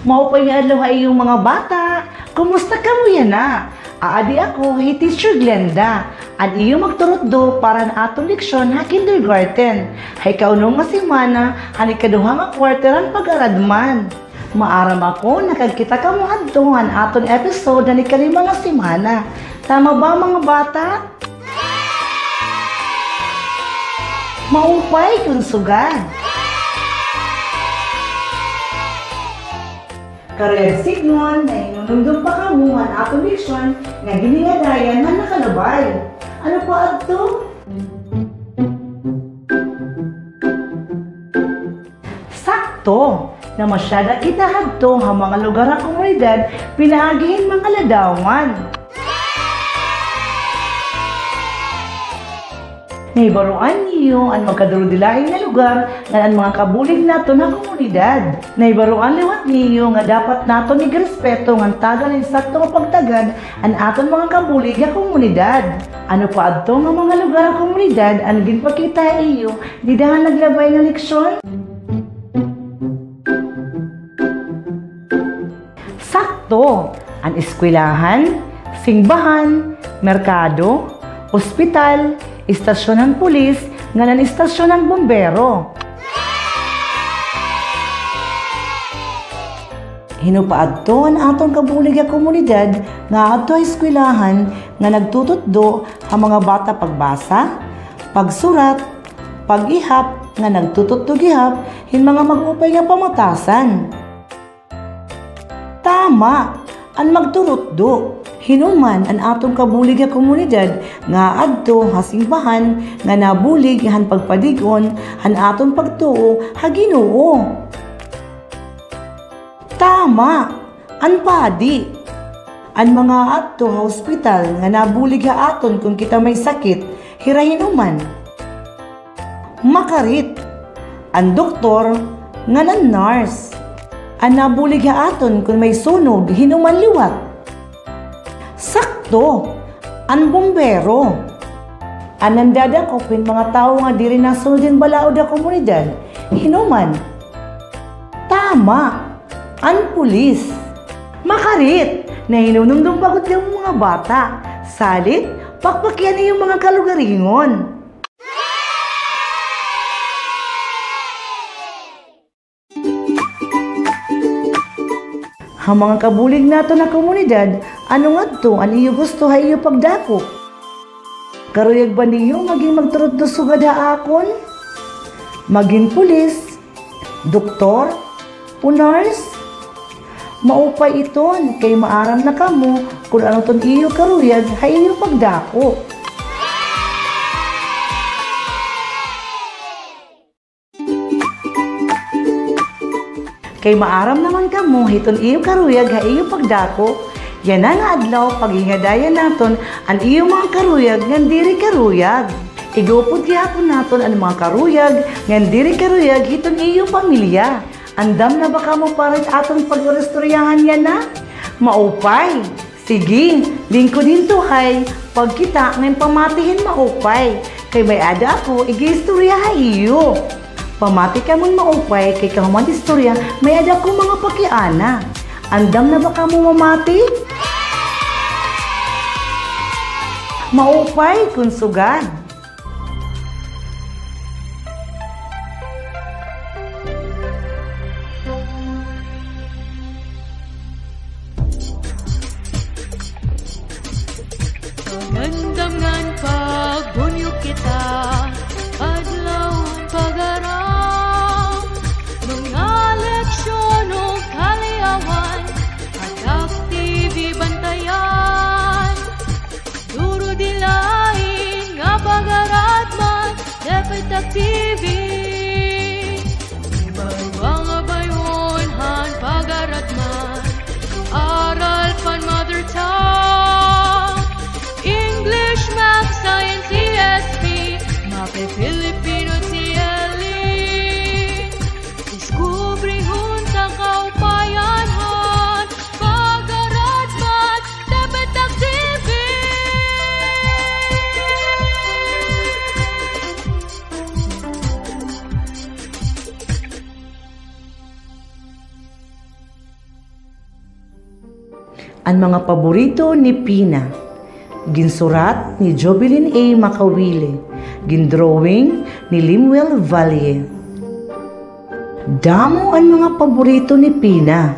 Maupay nga adlaw iyong mga bata. Kumusta ka mo yan na? Aadi ako, hey Teacher Glenda. At iyo magturot do para na atong leksyon ha kindergarten. Hay kaunong nga semana, hani kaduha nga kwarteran pag-aradman. Maaram ako, nakagkita ka mo adtuhan aton episode na ikalima nga semana. Tama ba mga bata? Maupay kung sugad. Karoyag signon na inunundong pa kamuhan atong leksyon nga ginigadayan na nakalabay. Ano pa adto? Sakto! Na masyada kita hadto ang mga lugar ng komunidad pinaagihin mga ladawan. Naibaruan niyo ang magkadurudilaing na lugar na ang mga kabulig nato na komunidad. Naibaruan liwat niyo nga dapat nato nigrespeto ng tagal ng sakto nga pagtagad ang aton mga kabulig na komunidad. Ano pa adto nga mga lugar ng komunidad ang ginpakita iyo di dahan naglabay nga leksyon? Sakto! Ang eskwelahan, simbahan, merkado, ospital, istasyon ng pulis, nga ng istasyon ng bombero. Hinupaadto ang atong kabulig nga komunidad nga adto eskwelahan nga nagtututdo ang mga bata pagbasa, pagsurat, pag-ihap nga nagtututdo gihap hin mga mag-upay nga pamatasan. Tama! Ang magturutdo. Hinuman ang atong kabulig nga komunidad nga adto hasimbahan nga nabulig han pagpadigon han aton pagtuo ha Ginoo. Tama! Ang padi. Ang mga adto ha ospital nga nabulig ha aton kung kita may sakit hirahinuman. Makarit. Ang doktor nga nan nurse. Ang nabulig ha aton kung may sunog hinuman liwat. Sakto! Ang bombero. Ang nandadakopin mga tao nga diri nasunodin balaod na komunidad. Hinuman. Tama! Ang pulis. Makarit! Na hinunundong pagod yung mga bata. Salit, pakpakyan yung mga kalugaringon. Ang mga kabulig nato na komunidad, ano nga to, ano iyo gusto ha iyo pagdako? Karuyag ba niyo maging magturot do sugad ha akon? Maging pulis, doktor, o nurse? Maupay iton, kay maaram na kamo kung ano ton iyo karuyag ha iyo pagdako. Kay maaram naman kamo hiton iyo karuyag ha iyo pagdako. Yan nga adlaw paghingadayan naton ang iyo mga karuyag ngan diri karuyag. Igupod gihapon naton ang mga karuyag ngan diri karuyag hiton iyo pamilya. Andam na ba kamo para aton pagrestoryahan yan na? Maupay. Sige, lingkod hinto hay pagkita ng pamatihin maupay. Kay may ada ako igistorya ha iyo. Pamati ka mong maupay kay kahuman istorya may ada kong mga pakiana. Andam na ba ka mo mamati? Maupay kung sugad. Nandamngan pagbunyo kita adlaw pag-aram mga leksyon o kaliawan at aktibi bantayan duro dilain nga pag-aratman dapat aktibi ibawa nga bayon han pag-aratman aral pan mother tongue English, Math, Science, ESP, Mape Filipino, TLE. Diskubre junta kaupayanhan, pag-aratman, dapat aktibi. Ang mga paborito ni Pina. Ginsurat ni Jovelyn A. Makawili. Gindrawing ni Limuel Valle. Damo ang mga paborito ni Pina.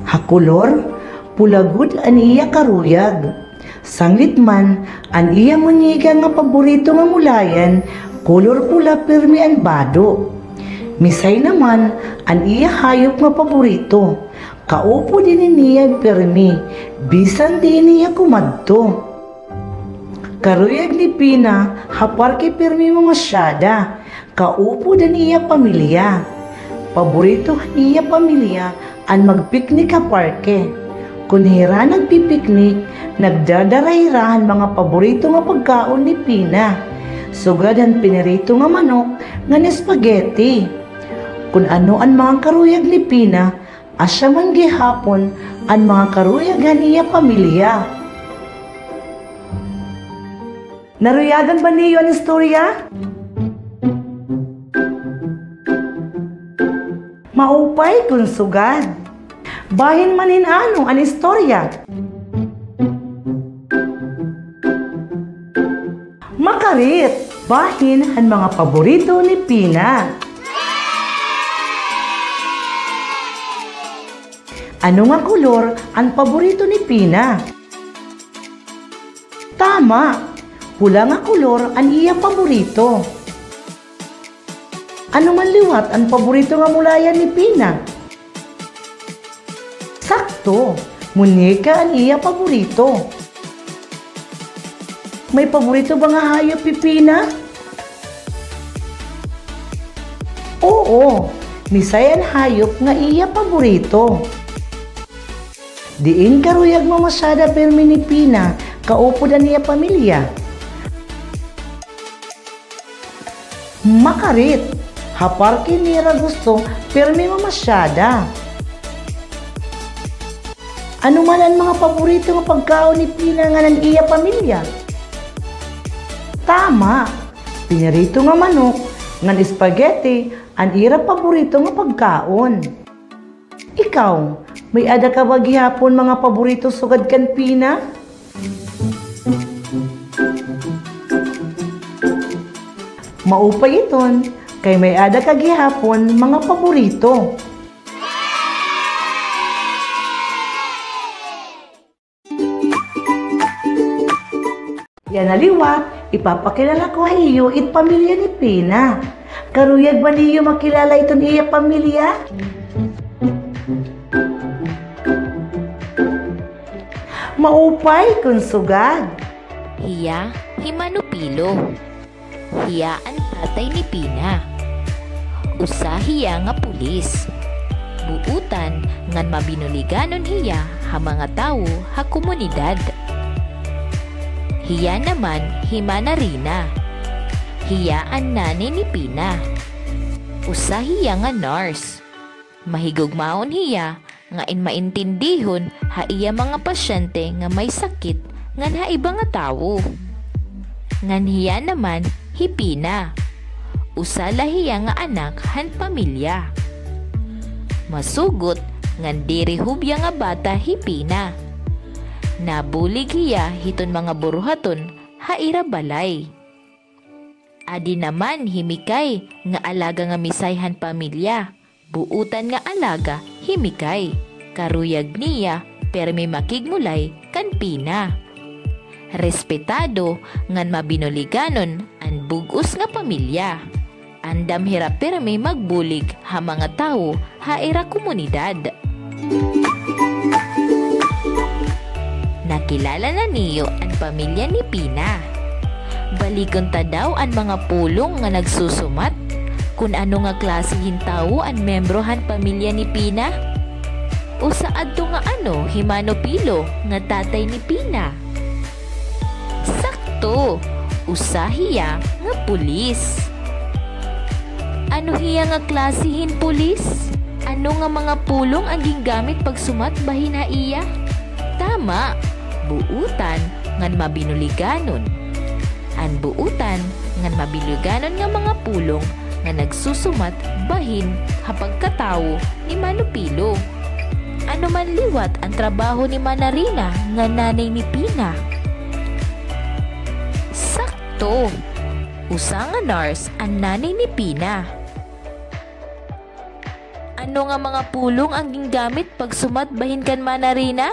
Hakulor, pulagud an iya karuyag. Sanglit man, an iya munyiga nga paborito nga mulayan, kolor pula pirmi ang bado. Misay naman, an iya hayop nga paborito. Kaupo din niya pirmi, bisan din niya kumadto. Karuyag ni Pina, hapar kay pirmi mga syada. Kaupo din niya pamilya. Paborito niya pamilya ang magpiknik ka parke. Kung hira nagpipiknik, nagdadarahirahan mga paborito nga pagkaon ni Pina. Sugad ang pinirito nga manok nga ni spaghetti. Kung ano ang mga karuyag ni Pina, asya man gihapon ang mga karuyag niya pamilya. Naruyagan ba niyo ang istorya? Maupay kung sugad. Bahin manin ano ang istorya. Makarit, bahin ang mga paborito ni Pina. Ano nga kolor ang paborito ni Pina? Tama, pula nga kolor ang iya paborito. Ano man liwat ang paborito nga mulayan ni Pina? Sakto, munika ang iya paborito. May paborito ba nga hayop ni Pina? Oo, misay ang hayop nga iya paborito. Diin karuyag mamasyada pirmi ni Pina, kaupo na niya pamilya. Makarit, hapar kinira gusto pirmi mamasyada. Ano man ang mga paborito nga pagkaon ni Pina nga ng iya pamilya? Tama, pinirito nga manok, nga spaghetti, ang ira paborito nga pagkaon. Ikaw, may ada ka ba gihapon mga paborito sugad kan Pina? Maupay iton, kay may ada ka gihapon mga paborito. Yan aliwat, ipapakilala ko iyo it pamilya ni Pina. Karuyag ba niyo makilala iton iya pamilya? Maupay kung sugad. Hiya, himanupilo. Hiya ang tatay ni Pina. Usa hiya nga pulis. Buutan ngan mabinuliganon hiya ha mga tawo ha komunidad. Hiya naman himana rina. Hiya ang nanay ni Pina. Usa hiya nga nurse. Mahigugmaon hiya nga maintindihon ha iya mga pasyente nga may sakit ngan ha iba nga tawo. Ngan hiya naman hipina. Usa hiya nga anak han pamilya. Masugot ngan diri hubya nga bata hipina. Nabulig hiya hiton mga buruhaton ha ira balay. Adi naman himikay nga alaga nga misayhan pamilya. Buutan nga alaga himikay. Karuyag niya permi makigmulay kan Pina. Respetado ngan mabinuliganon an bugos nga pamilya. Andam hirap permi magbulig ha mga tao ha ira komunidad. Nakilala na niyo ang pamilya ni Pina. Balikon ta daw ang mga pulong nga nagsusumat kung ano nga klasihin tao ang membrohan pamilya ni Pina. O saad to nga ano himanopilo nga tatay ni Pina. Sakto, usahiya nga pulis. Ano hiya nga klasihin pulis? Ano nga mga pulong ang gingamit pagsumat bahin na iya? Tama, buutan ngan mabinuliganon. An buutan ngan mabinuliganon nga mga pulong nga nagsusumat bahin kapag katawo ni manupilo. Ano man liwat ang trabaho ni Manarina nga nanay ni Pina? Sakto! Usa nga nurse ang nanay ni Pina. Ano nga mga pulong ang gingamit pag sumatbahin kan Manarina?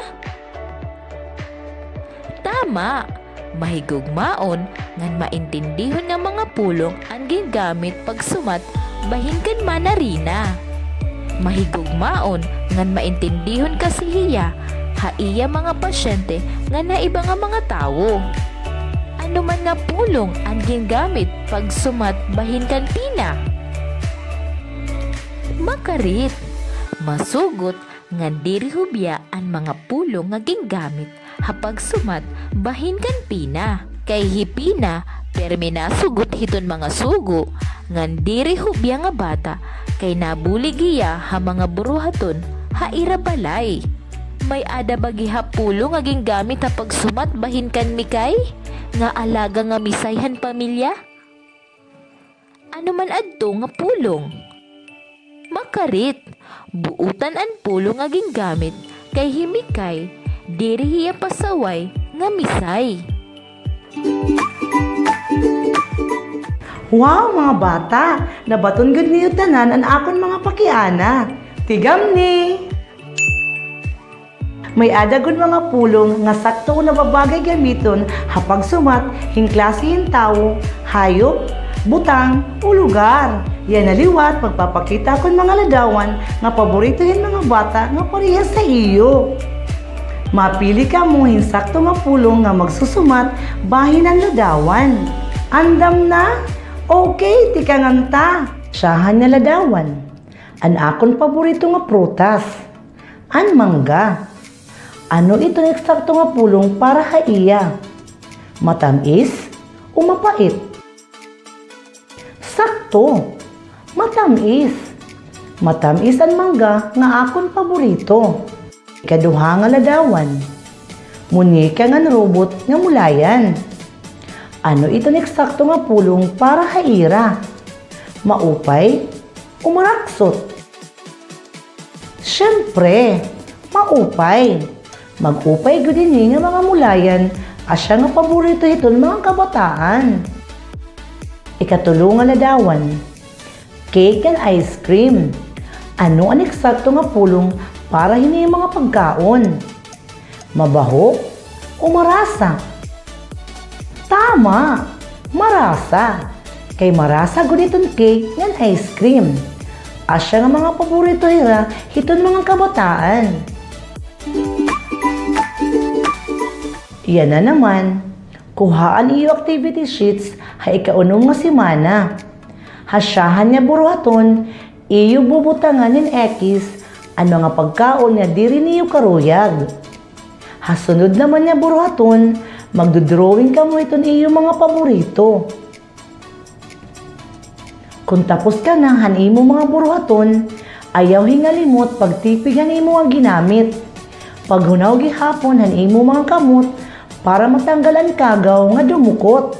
Tama! Mahigugmaon ngan maintindihon nga mga pulong ang gingamit pag sumatbahin kan Manarina. Mahigugmaon ngan maintindihon kasi hiya haiya mga pasyente nga naiba nga mga tawo. Ano man nga pulong ang gingamit pag sumatbahin kan Pina? Makarit, masugot nga diri hubya ang mga pulong nga gingamit hapag sumatbahin kan Pina. Kay hipina permi nasugot hiton mga sugo ngan diri hubya nga bata kay nabulig iya ha mga buruhaton haira balay. May ada bagi hapulo nga gingamit hapag sumatbahin kan Mikay nga alaga nga misayhan pamilya? Ano man adto nga pulong? Makarit, buutan ang pulong nga gingamit kay himikay diri hiya pasaway nga misay. Wow, mga bata! Nabaton gud niyo tanan ang akon mga pakiana. Tigam ni! May adagod mga pulong nga sakto na babagay gamiton hapag sumat hingklase tao, hayop, butang o lugar. Yan naliwat pagpapakita kon mga ladawan nga paboritohin mga bata nga parehas sa iyo. Mapili ka mo hinsakto nga pulong nga magsusumat bahin ang ladawan. Andam na? Okay, tika nganta. Siyahan nga ladawan. An akon paborito nga prutas. An mangga. Ano ito na eksakto nga pulong para haiya? Matamis o mapait? Sakto, matamis. Matamis ang mangga nga akon paborito. Ikaduha nga ladawan. Munika nga robot nga mulayan. Ano ito na eksakto nga pulong para haira? Maupay o maraksot? Siyempre, maupay. Mag-upay gud dinhi nga mga mulayan asya nga paborito hiton mga kabataan. Ikatulo nga ladawan. Cake and ice cream. Ano ang eksakto nga pulong para hini mga pagkaon? Mabaho o marasa? Tama, marasa. Kay marasa gud iton cake and ice cream. Asya nga mga paborito hira hiton mga kabataan. Yan na naman, kuhaan iyo activity sheets ha ikaunom nga simana. Hasyahan niya buruhaton, iyo bubutanganin X ano nga pagkaon niya diri niyo karuyag. Hasunod naman niya buruhaton, magdodrawing ka mo iton iyo mga paborito. Kung tapos ka na hanimo mga buruhaton, ayaw hingalimot pagtipigan imo ang ginamit. Paghunaw gihapon hanimo mga kamot, para matanggalan kagaw nga dumukot.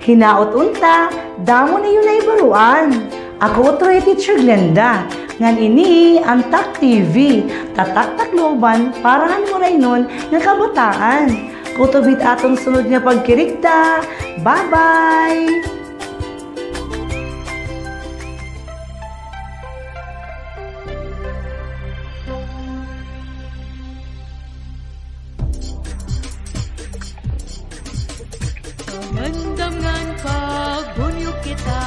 Hinaot unta, damo niyo na ibaruan. Ako utro Teacher Glenda. Ngan ini ang Tak TV, tatak-takloban para hanmuray nun nga kabataan. Kutubit atong sunod nga pagkirikta. Bye-bye! Nandam ngan pagbunyog kita